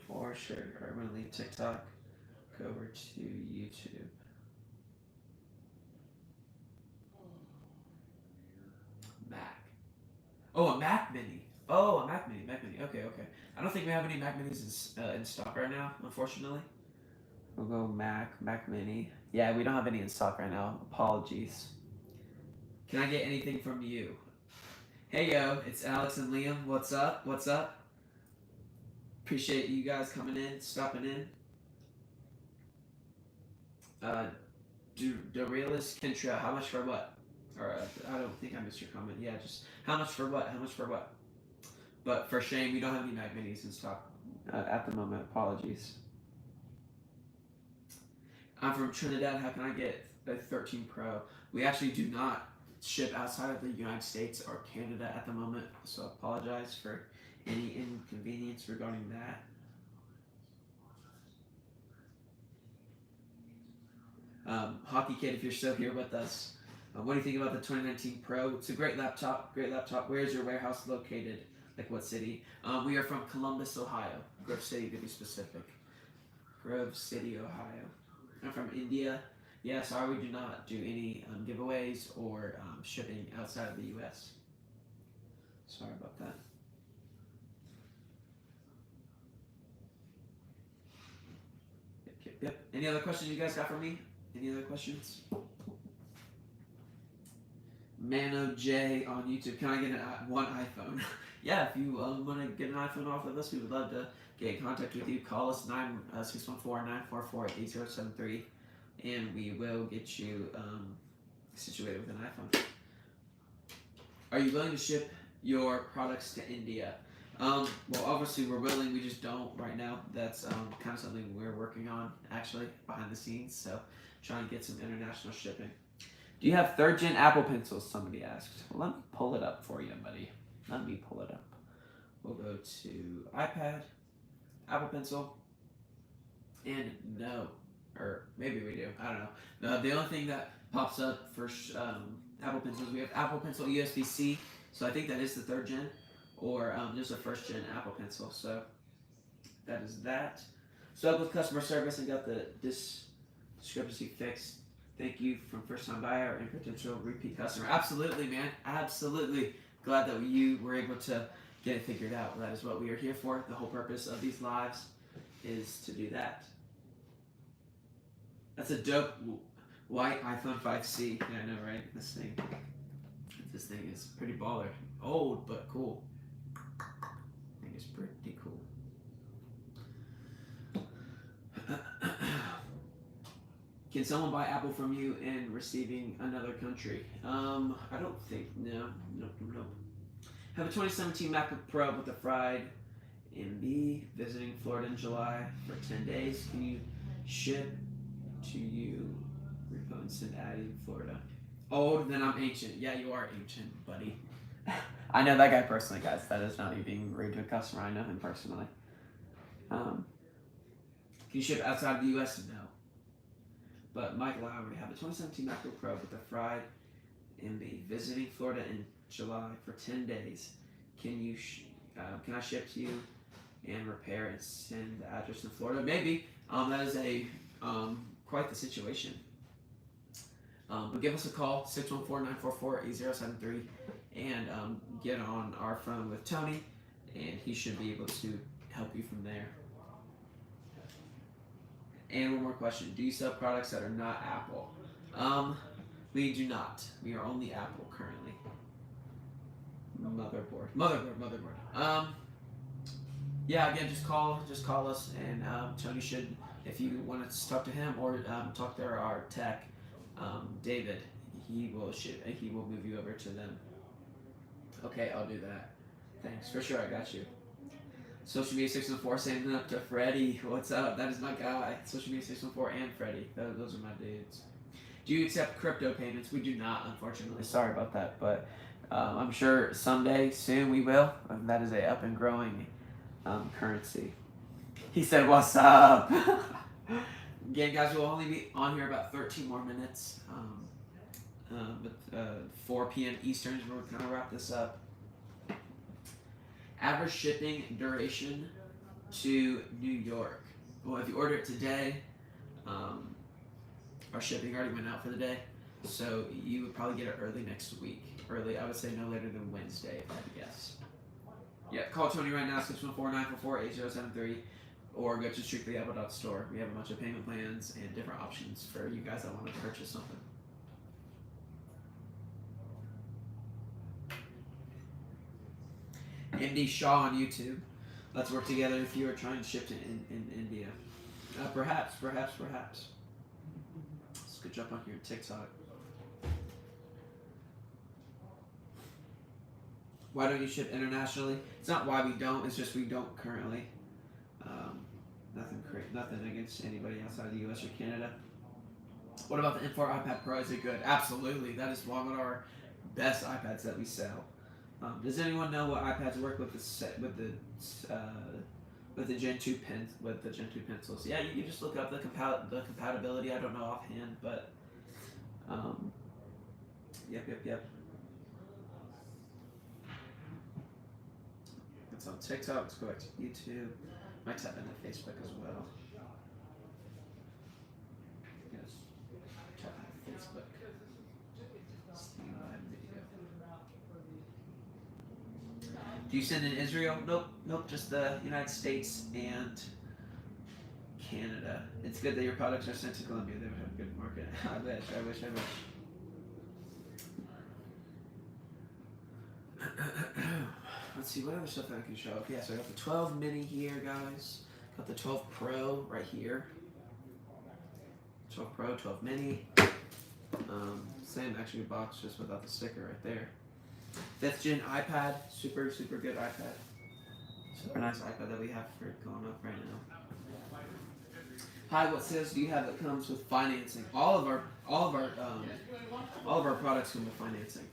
Alright, I'm going to leave TikTok. Go over to YouTube. Mac. Oh, a Mac Mini. Mac Mini. Okay. I don't think we have any Mac Minis in stock right now, unfortunately. We'll go Mac Mini. Yeah, we don't have any in stock right now. Apologies. Can I get anything from you? Hey yo, it's Alex and Liam. What's up? Appreciate you guys coming in, stopping in. The realist Kentra, how much for what? Or I don't think I missed your comment. Yeah, just how much for what? But for shame, we don't have any Mac Minis in stock at the moment. Apologies. I'm from Trinidad. How can I get a 13 Pro? We actually do not ship outside of the United States or Canada at the moment, so I apologize for any inconvenience regarding that. Hockey Kid, if you're still here with us, what do you think about the 2019 Pro? It's a great laptop. Where is your warehouse located? Like what city? We are from Columbus, Ohio. Grove City, to be specific. Grove City, Ohio. I'm from India. Yeah, sorry, we do not do any giveaways or shipping outside of the U.S. Sorry about that. Yep. Any other questions you guys got for me? Any other questions? Mano J on YouTube. Can I get one iPhone? Yeah, if you want to get an iPhone off of us, we would love to get in contact with you. Call us 614-944-8073, and we will get you situated with an iPhone. Are you willing to ship your products to India? Well, obviously we're willing. We just don't right now. That's kind of something we're working on actually behind the scenes. So trying to get some international shipping. Do you have third gen Apple pencils? Somebody asked. Well, let me pull it up for you, buddy. Let me pull it up. We'll go to iPad, Apple Pencil, and no, or maybe we do. I don't know. The only thing that pops up for Apple Pencils, we have Apple Pencil USB-C. So I think that is the third gen, or just a first gen Apple Pencil. So that is that. So with customer service and got the discrepancy fixed. Thank you from first time buyer and potential repeat customer. Absolutely, man. Absolutely. Glad that you were able to get it figured out. That is what we are here for. The whole purpose of these lives is to do that. That's a dope white iPhone 5C. Yeah, I know, right? This thing is pretty baller. Old, but cool. I think it's pretty cool. Can someone buy Apple from you in receiving another country? I don't think. No. Have a 2017 MacBook Pro with a fried MB. Visiting Florida in July for 10 days. Can you ship to you? Repo and send adding Florida. Old, then I'm ancient. Yeah, you are ancient, buddy. I know that guy personally, guys. That is not you being rude to a customer. I know him personally. Can you ship outside of the U.S.? No. But Mike Lowry have a 2017 MacBook Pro with a fried MB. Visiting Florida in July for 10 days. Can you? Can I ship to you and repair and send the address to Florida? Maybe. That is a quite the situation. But give us a call 614-944-8073 and get on our phone with Tony, and he should be able to help you from there. And one more question. Do you sell products that are not Apple? We do not. We are only Apple currently. Motherboard. Yeah, again, just call us, and Tony should, if you want to talk to him or talk to our tech, David, he will move you over to them. Okay, I'll do that. Thanks. For sure, I got you. Social Media 614 saying up to Freddie. What's up? That is my guy. Social Media 614 and Freddie. Those are my dudes. Do you accept crypto payments? We do not, unfortunately. Sorry about that, but I'm sure someday, soon, we will. That is a up and growing currency. He said, "What's up?" Again, guys, we'll only be on here about 13 more minutes. But 4 p.m. Eastern is where we're going to wrap this up. Average shipping duration to New York. Well, if you order it today, our shipping already went out for the day, so you would probably get it early next week. Early, I would say no later than Wednesday, if I had to guess. Yeah, call Tony right now, 614-944-8073, or go to strictlyapple.store. We have a bunch of payment plans and different options for you guys that want to purchase something. MD Shaw on YouTube. Let's work together if you are trying to ship to in India. Perhaps. Let's go jump on here TikTok. Why don't you ship internationally? It's not why we don't. It's just we don't currently. Nothing against anybody outside of the U.S. or Canada. What about the M4 iPad Pro? Is it good? Absolutely. That is one of our best iPads that we sell. Does anyone know what iPads work with the Gen 2 pencils? Yeah, you can just look up the compatibility. I don't know offhand, but yep. It's on TikTok. Let's go back to YouTube. Might tap into Facebook as well. Yes, tap into Facebook. Steam Live video. Do you send in Israel? Nope. Just the United States and Canada. It's good that your products are sent to Colombia. They would have a good market. I wish. Let's see what other stuff I can show. Okay, so I got the 12 mini here, guys. Got the 12 Pro right here. 12 Pro, 12 mini. Same actually box, just without the sticker right there. 5th gen iPad, super good iPad. Super nice iPad that we have for going up right now. Hi, what sales do you have that comes with financing? All of our products come with financing.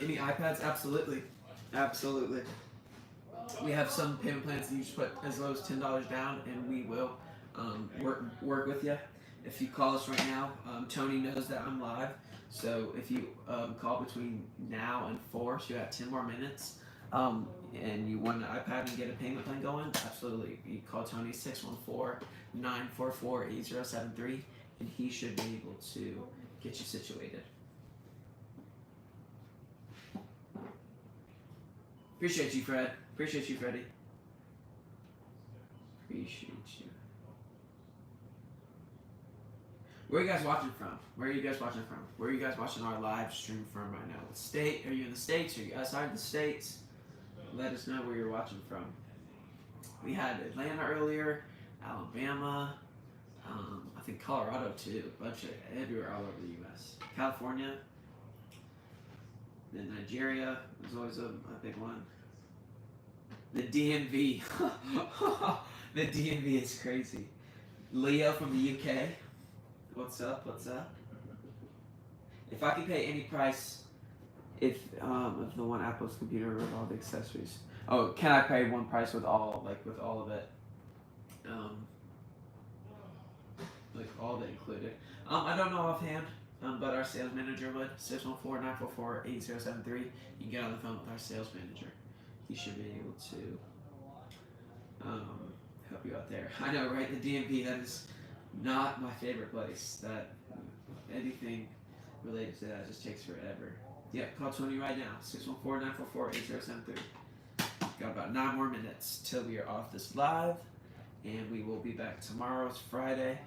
Any iPads? Absolutely, absolutely. We have some payment plans that you just put as low as $10 down, and we will work with you. If you call us right now, Tony knows that I'm live. So if you call between now and 4, so you have 10 more minutes, and you want an iPad and get a payment plan going, absolutely. You call Tony 614-944-8073, and he should be able to get you situated. Appreciate you, Fred. Appreciate you, Freddie. Appreciate you. Where are you guys watching from? Where are you guys watching from? Where are you guys watching our live stream from right now? What state? Are you in the States? Are you outside the States? Let us know where you're watching from. We had Atlanta earlier, Alabama, I think Colorado too, a bunch of everywhere all over the U.S. California, then Nigeria was always a big one. The DMV. The DMV is crazy. Leo from the UK. What's up? What's up? If I could pay any price, if the one Apple's computer with all the accessories. Oh, can I pay one price with all of it? Like all of it included. I don't know offhand, but our sales manager would. 614-944-8073. You can get on the phone with our sales manager. He should be able to help you out there. I know, right? The DMV, that is not my favorite place. That anything related to that just takes forever. Yeah, call Tony right now. 614-944-8073. Got about 9 more minutes till we are off this live, and we will be back tomorrow. It's Friday.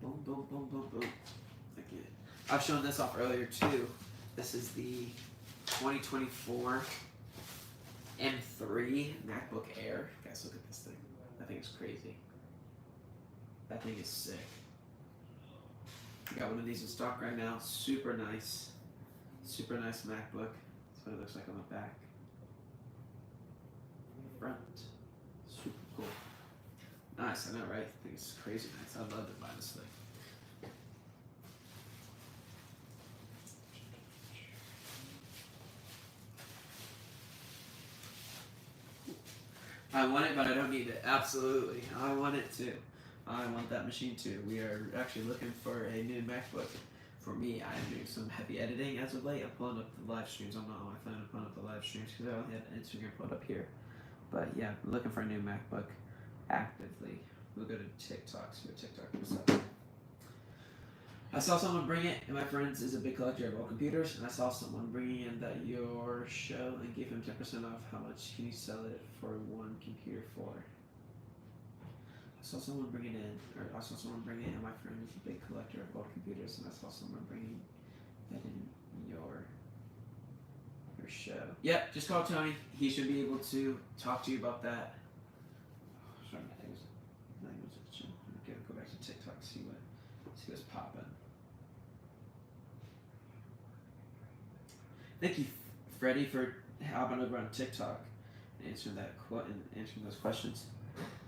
Boom, boom, boom, boom, boom. Okay. I've shown this off earlier too. This is the 2024 M3 MacBook Air. Guys, look at this thing. That thing is crazy. That thing is sick. Got one of these in stock right now. Super nice. Super nice MacBook. That's what it looks like on the back. Front. Super cool. Nice, I know, right? I think it's crazy nice. I'd love to buy this thing. I want it, but I don't need it. Absolutely. I want it too. I want that machine too. We are actually looking for a new MacBook. For me, I am doing some heavy editing as of late. I'm pulling up the live streams. I'm not on my phone. I'm pulling up the live streams because I only have Instagram pulled up here. But yeah, I'm looking for a new MacBook actively. We'll go to TikTok, see what TikTok is up. I saw someone bring it, and my friends is a big collector of old computers, and I saw someone bringing in that your show and gave him 10% off. How much can you sell it for one computer for? I saw someone bring it in, and my friend is a big collector of old computers, and I saw someone bringing that in your show. Yep, just call Tony. He should be able to talk to you about that. Sorry, I think it was language. Go back to TikTok, see what's popping. Thank you, Freddie, for hopping over on TikTok and answering those questions.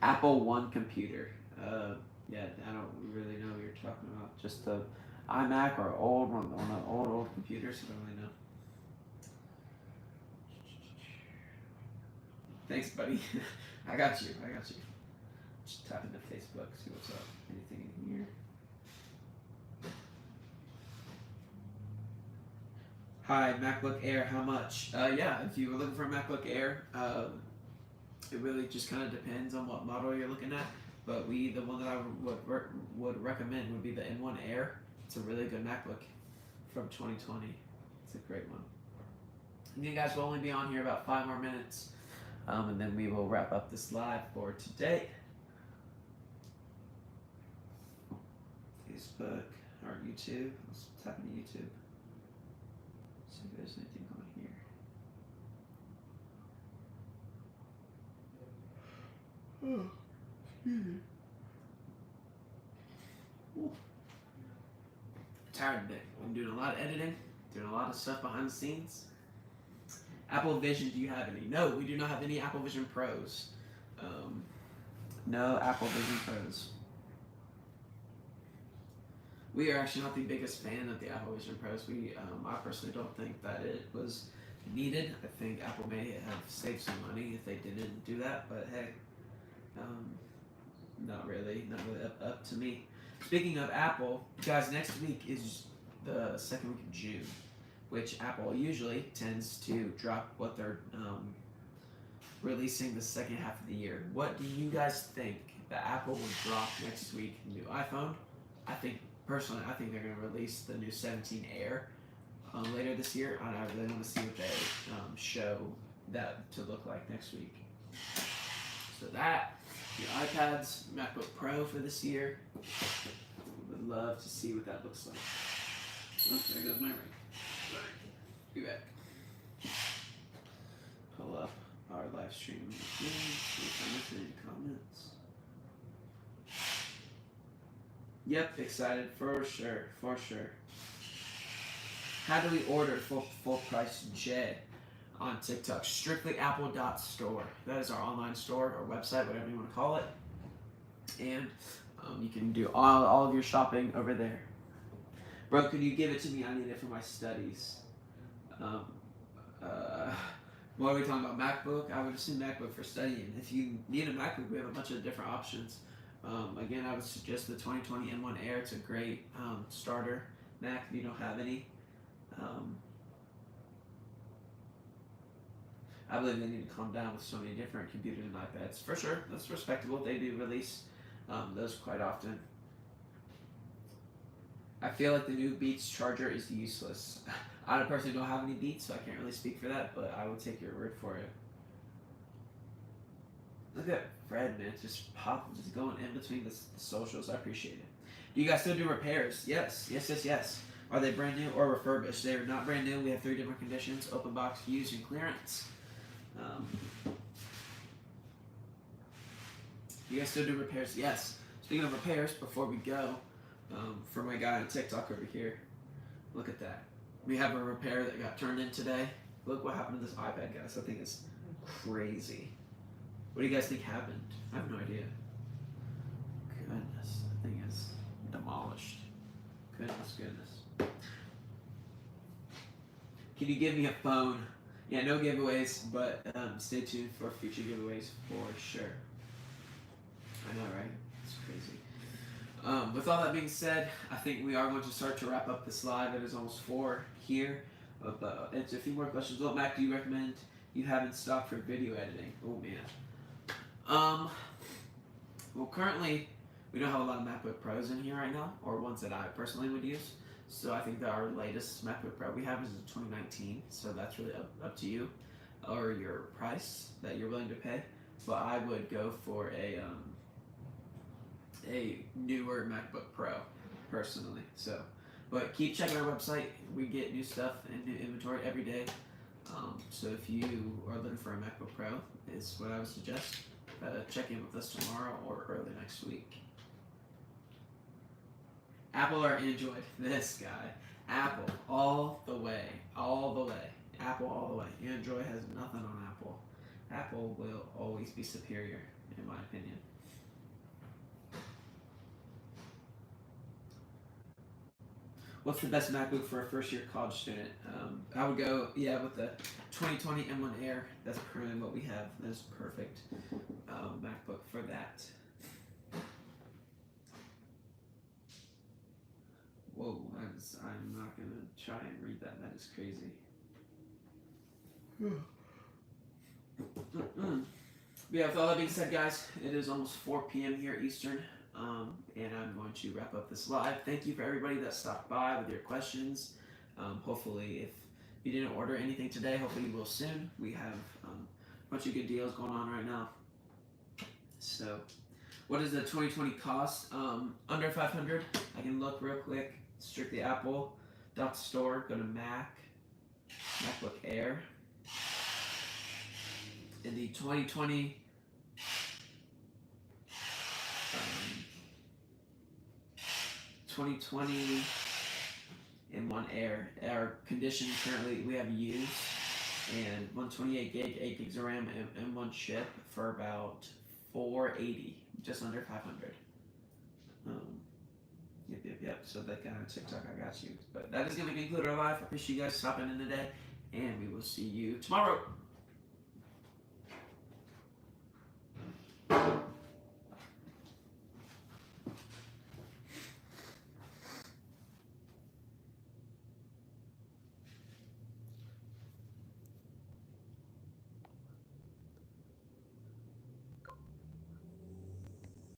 Apple One computer. Yeah, I don't really know what you're talking about. Just the iMac or one of the old computers. I don't really know. Thanks, buddy. I got you. Just tap into Facebook, see what's up. Anything in here? Hi, MacBook Air, how much? Yeah, if you were looking for a MacBook Air, it really just kind of depends on what model you're looking at. But the one that I would recommend would be the M1 Air. It's a really good MacBook from 2020. It's a great one. And you guys will only be on here about 5 more minutes, and then we will wrap up this live for today. Facebook or YouTube. Let's tap into YouTube. See if there's anything on here. Oh, excuse me. Ooh. Tired today. I'm doing a lot of editing. Doing a lot of stuff behind the scenes. Apple Vision, do you have any? No, we do not have any Apple Vision Pros. No Apple Vision Pros. We are actually not the biggest fan of the Apple Vision Pros. I personally don't think that it was needed. I think Apple may have saved some money if they didn't do that, but hey, not really up to me. Speaking of Apple, guys, next week is the second week of June, which Apple usually tends to drop what they're releasing the second half of the year. What do you guys think that Apple will drop next week? New iPhone? Personally, I think they're going to release the new 17 Air later this year. I really want to see what they show that to look like next week. So that, your iPads, MacBook Pro for this year. Would love to see what that looks like. Oh, there goes my ring. Be back. Pull up our live stream. See if I missed any comments. Yep, excited for sure. How do we order full price J on TikTok? StrictlyApple.store. That is our online store or website, whatever you want to call it. And you can do all of your shopping over there. Bro, could you give it to me? I need it for my studies. What are we talking about? MacBook? I would assume MacBook for studying. If you need a MacBook, we have a bunch of different options. Again, I would suggest the 2020 M1 Air. It's a great starter Mac if you don't have any. I believe they need to calm down with so many different computers and iPads. For sure, that's respectable. They do release those quite often. I feel like the new Beats charger is useless. I personally don't have any Beats, so I can't really speak for that, but I will take your word for it. Look at Fred, man, just going in between the socials. I appreciate it. Do you guys still do repairs? Yes. Are they brand new or refurbished? They are not brand new. We have 3 different conditions: open box, used, and clearance. You guys still do repairs? Yes. Speaking of repairs, before we go, for my guy on TikTok over here, look at that. We have a repair that got turned in today. Look what happened to this iPad, guys. That thing is crazy. What do you guys think happened? I have no idea. Goodness, that thing is demolished. Goodness. Can you give me a phone? Yeah, no giveaways, but stay tuned for future giveaways for sure. I know, right? It's crazy. With all that being said, I think we are going to start to wrap up this live. It is almost 4 here. It's a few more questions. What Mac do you recommend you have in stock for video editing? Oh man. Well, currently we don't have a lot of MacBook Pros in here right now, or ones that I personally would use. So I think that our latest MacBook Pro we have is a 2019. So that's really up to you, or your price that you're willing to pay. But I would go for a newer MacBook Pro personally. So, but keep checking our website. We get new stuff and new inventory every day. So if you are looking for a MacBook Pro, is what I would suggest. Check in with us tomorrow or early next week. Apple or Android? This guy. Apple all the way. Apple all the way. Android has nothing on Apple. Apple will always be superior, in my opinion. What's the best MacBook for a first-year college student? I would go, with the 2020 M1 Air. That's currently what we have. That's perfect MacBook for that. Whoa, I'm not going to try and read that. That is crazy. Yeah, with all that being said, guys, it is almost 4 p.m. here Eastern. And I'm going to wrap up this live. Thank you for everybody that stopped by with your questions. Hopefully, if you didn't order anything today, hopefully you will soon. We have a bunch of good deals going on right now. So, what is the 2020 cost? Under $500. I can look real quick. Strictly Apple.store. Go to MacBook Air. In the 2020. 2020 and 1 air. Our condition currently we have used and 128 gig, 8 gigs of RAM, and 1 chip for about $480, just under 500. Yep. So that kind of TikTok, I got you. But that is going to conclude our live. I appreciate you guys stopping in today, and we will see you tomorrow.